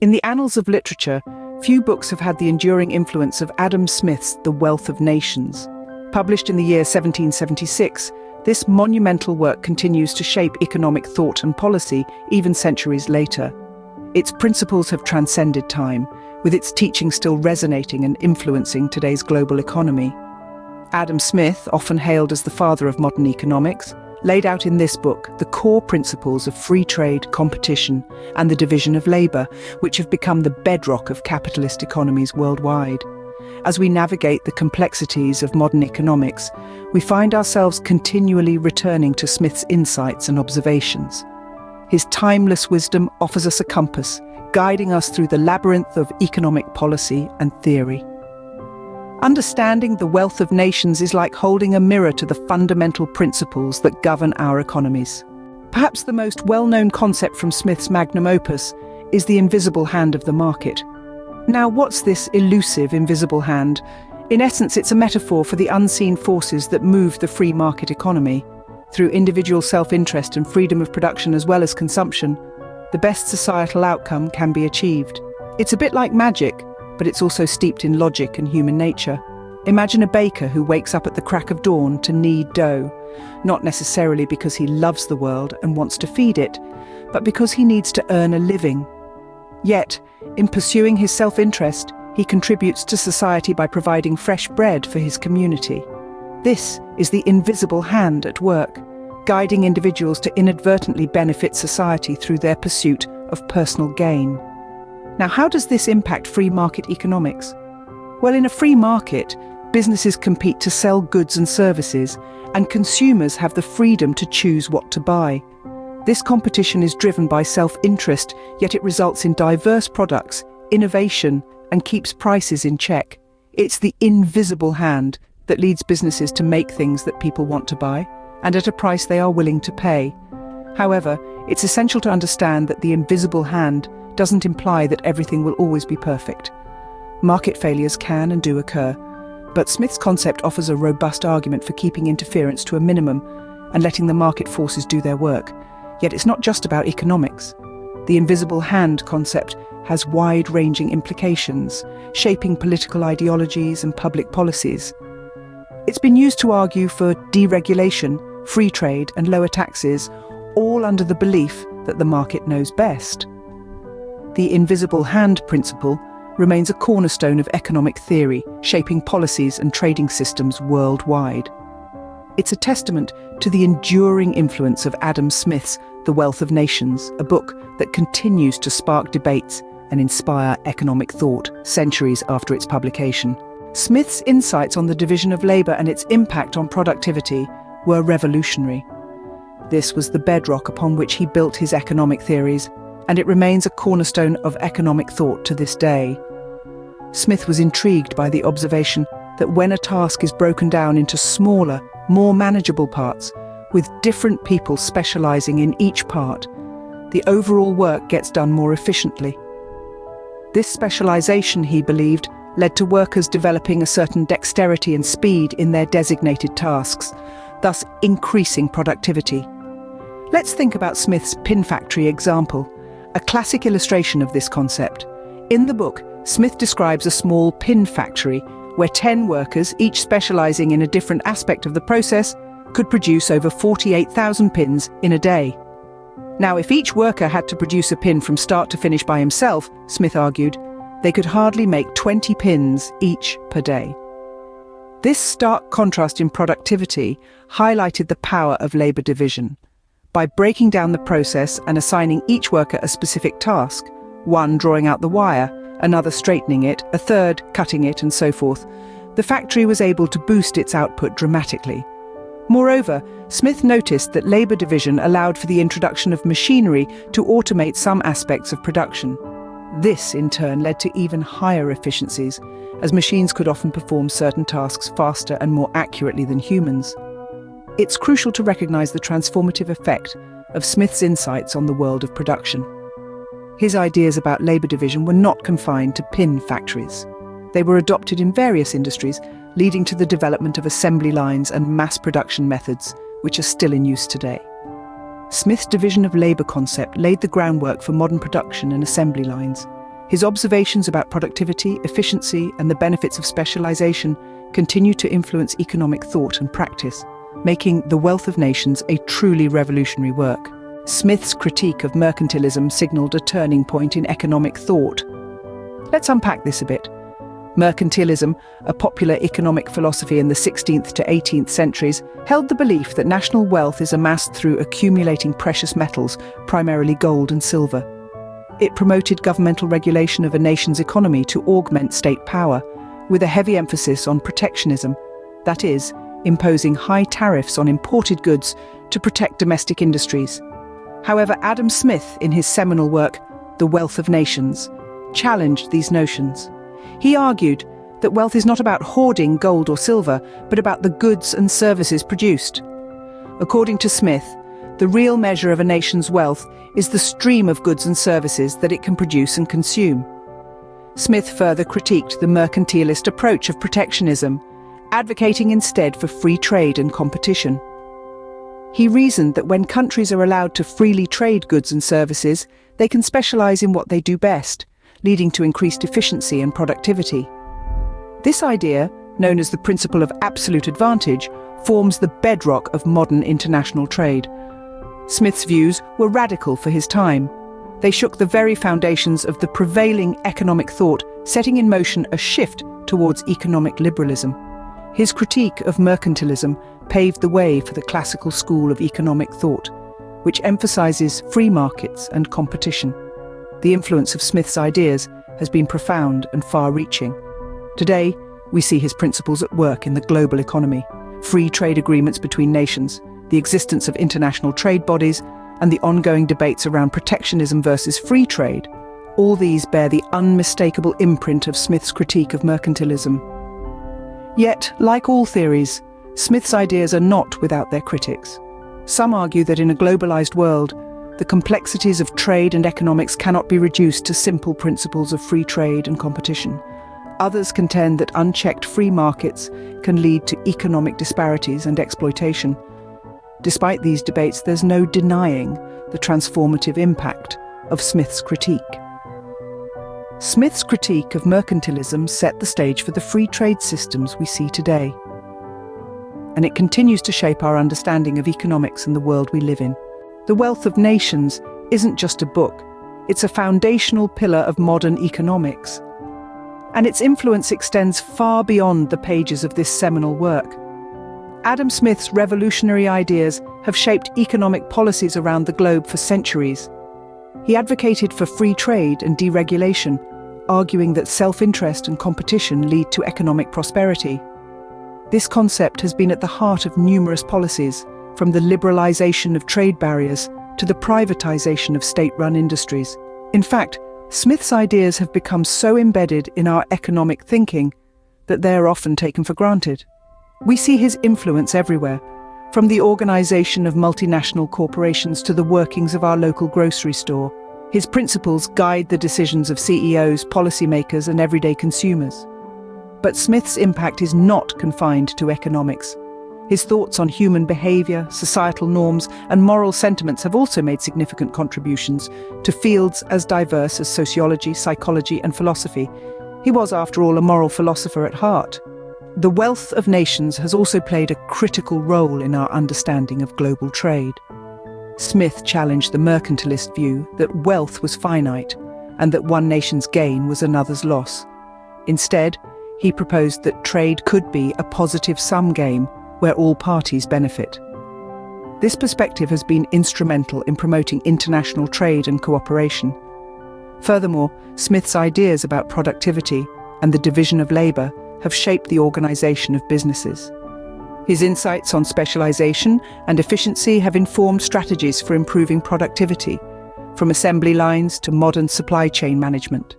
In the annals of literature, few books have had the enduring influence of Adam Smith's The Wealth of Nations. Published in the year 1776, this monumental work continues to shape economic thought and policy even centuries later. Its principles have transcended time, with its teaching still resonating and influencing today's global economy. Adam Smith, often hailed as the father of modern economics, laid out in this book the core principles of free trade, competition, and the division of labour, which have become the bedrock of capitalist economies worldwide. As we navigate the complexities of modern economics, we find ourselves continually returning to Smith's insights and observations. His timeless wisdom offers us a compass, guiding us through the labyrinth of economic policy and theory. Understanding the wealth of nations is like holding a mirror to the fundamental principles that govern our economies. Perhaps the most well-known concept from Smith's magnum opus is the invisible hand of the market. Now, what's this elusive invisible hand? In essence, it's a metaphor for the unseen forces that move the free market economy. Through individual self-interest and freedom of production as well as consumption, the best societal outcome can be achieved. It's a bit like magic, but it's also steeped in logic and human nature. Imagine a baker who wakes up at the crack of dawn to knead dough, not necessarily because he loves the world and wants to feed it, but because he needs to earn a living. Yet, in pursuing his self-interest, he contributes to society by providing fresh bread for his community. This is the invisible hand at work, guiding individuals to inadvertently benefit society through their pursuit of personal gain. Now, how does this impact free market economics? Well, in a free market, businesses compete to sell goods and services, and consumers have the freedom to choose what to buy. This competition is driven by self-interest, yet it results in diverse products, innovation, and keeps prices in check. It's the invisible hand that leads businesses to make things that people want to buy, and at a price they are willing to pay. However, it's essential to understand that the invisible hand doesn't imply that everything will always be perfect. Market failures can and do occur, but Smith's concept offers a robust argument for keeping interference to a minimum and letting the market forces do their work. Yet it's not just about economics. The invisible hand concept has wide-ranging implications, shaping political ideologies and public policies. It's been used to argue for deregulation, free trade, and lower taxes, all under the belief that the market knows best. The invisible hand principle remains a cornerstone of economic theory, shaping policies and trading systems worldwide. It's a testament to the enduring influence of Adam Smith's The Wealth of Nations, a book that continues to spark debates and inspire economic thought centuries after its publication. Smith's insights on the division of labour and its impact on productivity were revolutionary. This was the bedrock upon which he built his economic theories, and it remains a cornerstone of economic thought to this day. Smith was intrigued by the observation that when a task is broken down into smaller, more manageable parts, with different people specialising in each part, the overall work gets done more efficiently. This specialisation, he believed, led to workers developing a certain dexterity and speed in their designated tasks, thus increasing productivity. Let's think about Smith's pin factory example, a classic illustration of this concept. In the book, Smith describes a small pin factory where 10 workers, each specialising in a different aspect of the process, could produce over 48,000 pins in a day. Now, if each worker had to produce a pin from start to finish by himself, Smith argued, they could hardly make 20 pins each per day. This stark contrast in productivity highlighted the power of labour division. By breaking down the process and assigning each worker a specific task, one drawing out the wire, another straightening it, a third cutting it, and so forth, the factory was able to boost its output dramatically. Moreover, Smith noticed that labour division allowed for the introduction of machinery to automate some aspects of production. This, in turn, led to even higher efficiencies, as machines could often perform certain tasks faster and more accurately than humans. It's crucial to recognise the transformative effect of Smith's insights on the world of production. His ideas about labour division were not confined to pin factories. They were adopted in various industries, leading to the development of assembly lines and mass production methods, which are still in use today. Smith's division of labour concept laid the groundwork for modern production and assembly lines. His observations about productivity, efficiency, and the benefits of specialization continue to influence economic thought and practice, making The Wealth of Nations a truly revolutionary work. Smith's critique of mercantilism signaled a turning point in economic thought. Let's unpack this a bit. Mercantilism, a popular economic philosophy in the 16th to 18th centuries, held the belief that national wealth is amassed through accumulating precious metals, primarily gold and silver. It promoted governmental regulation of a nation's economy to augment state power, with a heavy emphasis on protectionism, that is, imposing high tariffs on imported goods to protect domestic industries. However, Adam Smith, in his seminal work, The Wealth of Nations, challenged these notions. He argued that wealth is not about hoarding gold or silver, but about the goods and services produced. According to Smith, the real measure of a nation's wealth is the stream of goods and services that it can produce and consume. Smith further critiqued the mercantilist approach of protectionism, advocating instead for free trade and competition. He reasoned that when countries are allowed to freely trade goods and services, they can specialize in what they do best, leading to increased efficiency and productivity. This idea, known as the principle of absolute advantage, forms the bedrock of modern international trade. Smith's views were radical for his time. They shook the very foundations of the prevailing economic thought, setting in motion a shift towards economic liberalism. His critique of mercantilism paved the way for the classical school of economic thought, which emphasizes free markets and competition. The influence of Smith's ideas has been profound and far-reaching. Today, we see his principles at work in the global economy. Free trade agreements between nations, the existence of international trade bodies, and the ongoing debates around protectionism versus free trade, all these bear the unmistakable imprint of Smith's critique of mercantilism. Yet, like all theories, Smith's ideas are not without their critics. Some argue that in a globalized world, the complexities of trade and economics cannot be reduced to simple principles of free trade and competition. Others contend that unchecked free markets can lead to economic disparities and exploitation. Despite these debates, there's no denying the transformative impact of Smith's critique. Smith's critique of mercantilism set the stage for the free trade systems we see today. And it continues to shape our understanding of economics and the world we live in. The Wealth of Nations isn't just a book, it's a foundational pillar of modern economics. And its influence extends far beyond the pages of this seminal work. Adam Smith's revolutionary ideas have shaped economic policies around the globe for centuries. He advocated for free trade and deregulation, arguing that self-interest and competition lead to economic prosperity. This concept has been at the heart of numerous policies, from the liberalization of trade barriers to the privatization of state-run industries. In fact, Smith's ideas have become so embedded in our economic thinking that they are often taken for granted. We see his influence everywhere, from the organization of multinational corporations to the workings of our local grocery store. His principles guide the decisions of CEOs, policymakers, and everyday consumers. But Smith's impact is not confined to economics. His thoughts on human behavior, societal norms, and moral sentiments have also made significant contributions to fields as diverse as sociology, psychology, and philosophy. He was, after all, a moral philosopher at heart. The Wealth of Nations has also played a critical role in our understanding of global trade. Smith challenged the mercantilist view that wealth was finite and that one nation's gain was another's loss. Instead, he proposed that trade could be a positive-sum game where all parties benefit. This perspective has been instrumental in promoting international trade and cooperation. Furthermore, Smith's ideas about productivity and the division of labor have shaped the organization of businesses. His insights on specialization and efficiency have informed strategies for improving productivity, from assembly lines to modern supply chain management.